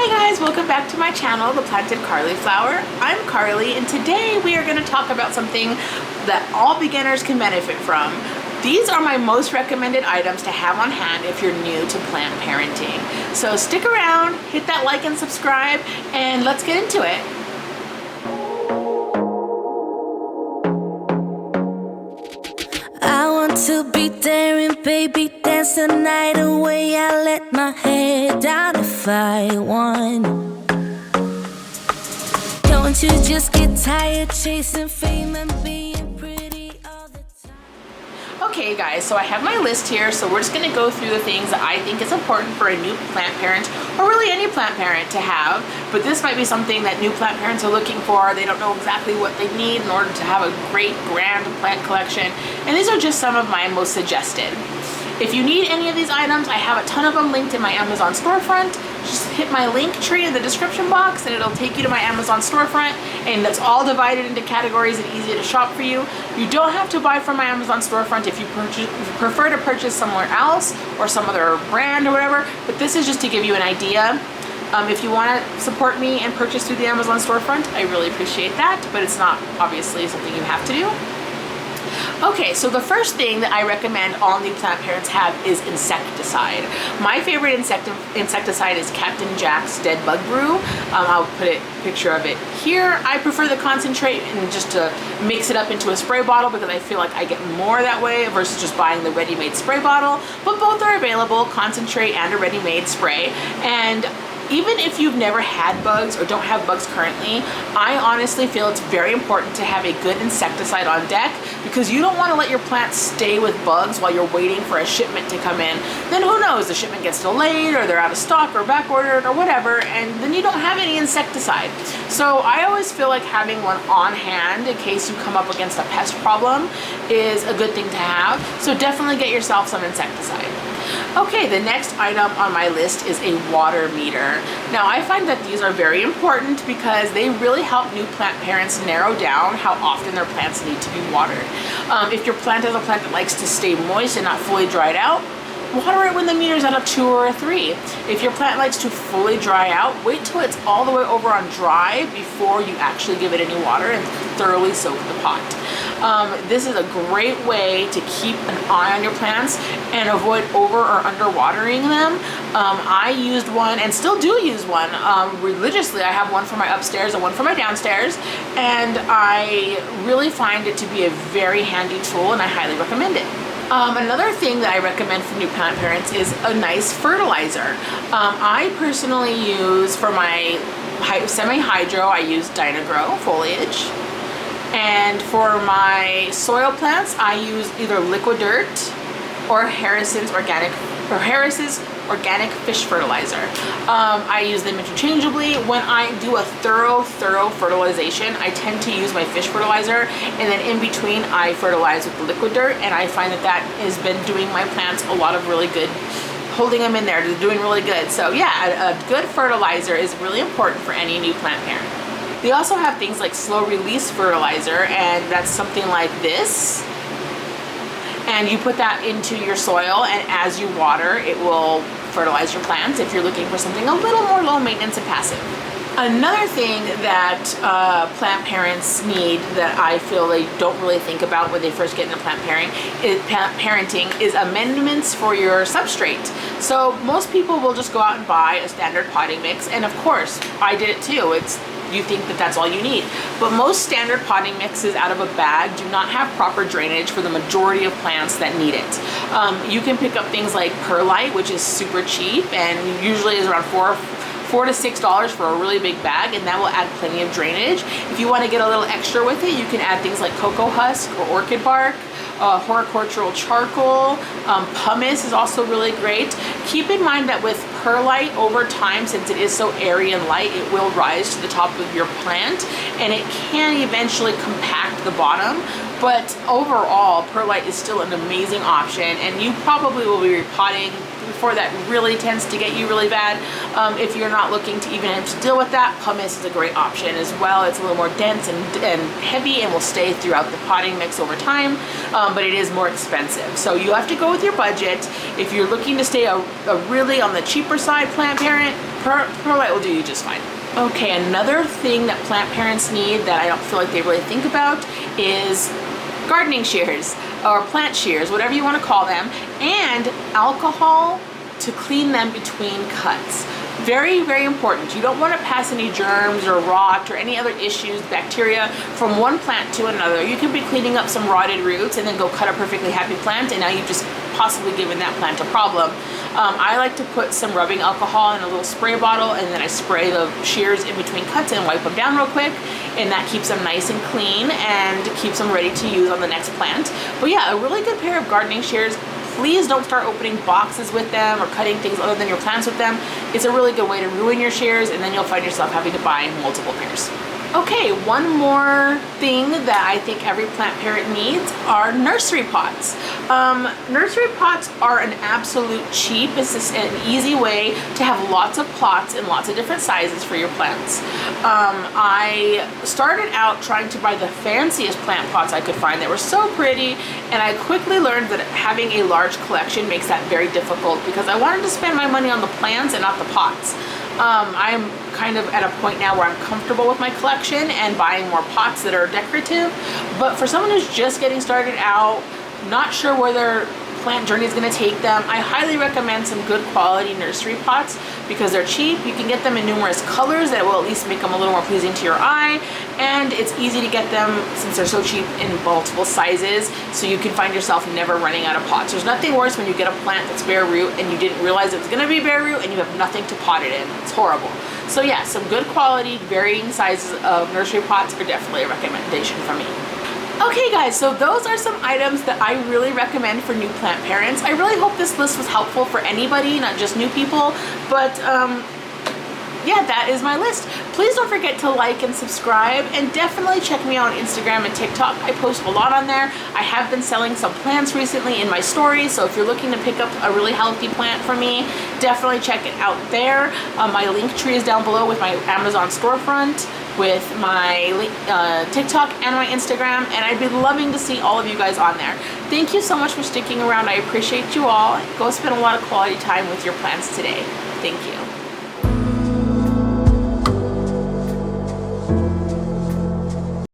Hi guys, welcome back to my channel, The Planted Carly Flower. I'm Carly, and today we are going to talk about something that all beginners can benefit from. These are my most recommended items to have on hand if you're new to plant parenting. So stick around, hit that like and subscribe, and let's get into it. I want to be there and baby dance the night away. I let my head down if I want. Don't you just get tired chasing fame and being pretty all the time? Okay guys, so I have my list here, so we're just going to go through the things that I think is important for a new plant parent, or really any plant parent to have, but this might be something that new plant parents are looking for. They don't know exactly what they need in order to have a great grand plant collection, and these are just some of my most suggested. If you need any of these items, I have a ton of them linked in my Amazon storefront. Just hit my link tree in the description box and it'll take you to my Amazon storefront, and that's all divided into categories and easy to shop for you. You don't have to buy from my Amazon storefront if you prefer to purchase somewhere else or some other brand or whatever, but this is just to give you an idea. If you want to support me and purchase through the Amazon storefront, I really appreciate that, but it's not obviously something you have to do. Okay, so the first thing that I recommend all new plant parents have is insecticide. My favorite insecticide is Captain Jack's Dead Bug Brew. I'll put a picture of it here. I prefer the concentrate and just to mix it up into a spray bottle because I feel like I get more that way versus just buying the ready-made spray bottle. But both are available, concentrate and a ready-made spray. And even if you've never had bugs or don't have bugs currently, I honestly feel it's very important to have a good insecticide on deck, because you don't want to let your plants stay with bugs while you're waiting for a shipment to come in. Then who knows, the shipment gets delayed or they're out of stock or back ordered or whatever, and then you don't have any insecticide. So I always feel like having one on hand in case you come up against a pest problem is a good thing to have. So definitely get yourself some insecticide. Okay, the next item on my list is a water meter. Now I find that these are very important because they really help new plant parents narrow down how often their plants need to be watered. If your plant is a plant that likes to stay moist and not fully dried out, water it when the meter's at a 2 or a 3. If your plant likes to fully dry out, wait till it's all the way over on dry before you actually give it any water and thoroughly soak the pot. This is a great way to keep an eye on your plants and avoid over or under watering them. I used one and still do use one religiously. I have one for my upstairs and one for my downstairs, and I really find it to be a very handy tool and I highly recommend it. Another thing that I recommend for new plant parents is a nice fertilizer. I personally use, for my semi-hydro, I use Dynagrow foliage. And for my soil plants, I use either Liquid Dirt or Harris's organic fish fertilizer. I use them interchangeably. When I do a thorough fertilization, I tend to use my fish fertilizer, and then in between I fertilize with the Liquid Dirt, and I find that that has been doing my plants a lot of really good, holding them in there. They're doing really good. So yeah, a good fertilizer is really important for any new plant parent. They also have things like slow release fertilizer, and that's something like this. And you put that into your soil, and as you water, it will fertilize your plants if you're looking for something a little more low maintenance and passive. Another thing that plant parents need that I feel they don't really think about when they first get into plant parenting is amendments for your substrate. So most people will just go out and buy a standard potting mix, and of course, I did it too. You think that that's all you need. But most standard potting mixes out of a bag do not have proper drainage for the majority of plants that need it. You can pick up things like perlite, which is super cheap and usually is around $4 to $6 for a really big bag, and that will add plenty of drainage. If you want to get a little extra with it, you can add things like cocoa husk or orchid bark. Horticultural charcoal, pumice is also really great. Keep in mind that with perlite, over time, since it is so airy and light, it will rise to the top of your plant, and it can eventually compact the bottom. But overall, perlite is still an amazing option, and you probably will be repotting before that really tends to get you really bad. If you're not looking to even have to deal with that, pumice is a great option as well. It's a little more dense and heavy and will stay throughout the potting mix over time, but it is more expensive. So you have to go with your budget. If you're looking to stay a really on the cheaper side plant parent, perlite will do you just fine. Okay, another thing that plant parents need that I don't feel like they really think about is gardening shears or plant shears, whatever you want to call them, and alcohol to clean them between cuts. Very, very important. You don't want to pass any germs or rot or any other issues, bacteria, from one plant to another. You could be cleaning up some rotted roots and then go cut a perfectly happy plant, and now you've just possibly given that plant a problem. I like to put some rubbing alcohol in a little spray bottle, and then I spray the shears in between cuts and wipe them down real quick, and that keeps them nice and clean and keeps them ready to use on the next plant. But yeah, a really good pair of gardening shears. Please don't start opening boxes with them or cutting things other than your plants with them. It's a really good way to ruin your shears, and then you'll find yourself having to buy multiple pairs. Okay, one more thing that I think every plant parent needs are nursery pots. Nursery pots are an absolute cheap, it's just an easy way to have lots of pots in lots of different sizes for your plants. I started out trying to buy the fanciest plant pots I could find that were so pretty, and I quickly learned that having a large collection makes that very difficult because I wanted to spend my money on the plants and not the pots. I'm kind of at a point now where I'm comfortable with my collection and buying more pots that are decorative, but for someone who's just getting started out, not sure where their plant journey is going to take them, I highly recommend some good quality nursery pots because they're cheap. You can get them in numerous colors that will at least make them a little more pleasing to your eye, and it's easy to get them since they're so cheap in multiple sizes, so you can find yourself never running out of pots. There's nothing worse when you get a plant that's bare root and you didn't realize it was going to be bare root and you have nothing to pot it in. It's horrible. So yeah, some good quality, varying sizes of nursery pots are definitely a recommendation from me. Okay guys, so those are some items that I really recommend for new plant parents. I really hope this list was helpful for anybody, not just new people, but yeah, that is my list. Please don't forget to like and subscribe, and definitely check me out on Instagram and TikTok. I post a lot on there. I have been selling some plants recently in my stories, so if you're looking to pick up a really healthy plant from me, definitely check it out there. My link tree is down below with my Amazon storefront, with my TikTok and my Instagram, and I'd be loving to see all of you guys on there. Thank you so much for sticking around. I appreciate you all. Go spend a lot of quality time with your plants today. Thank you.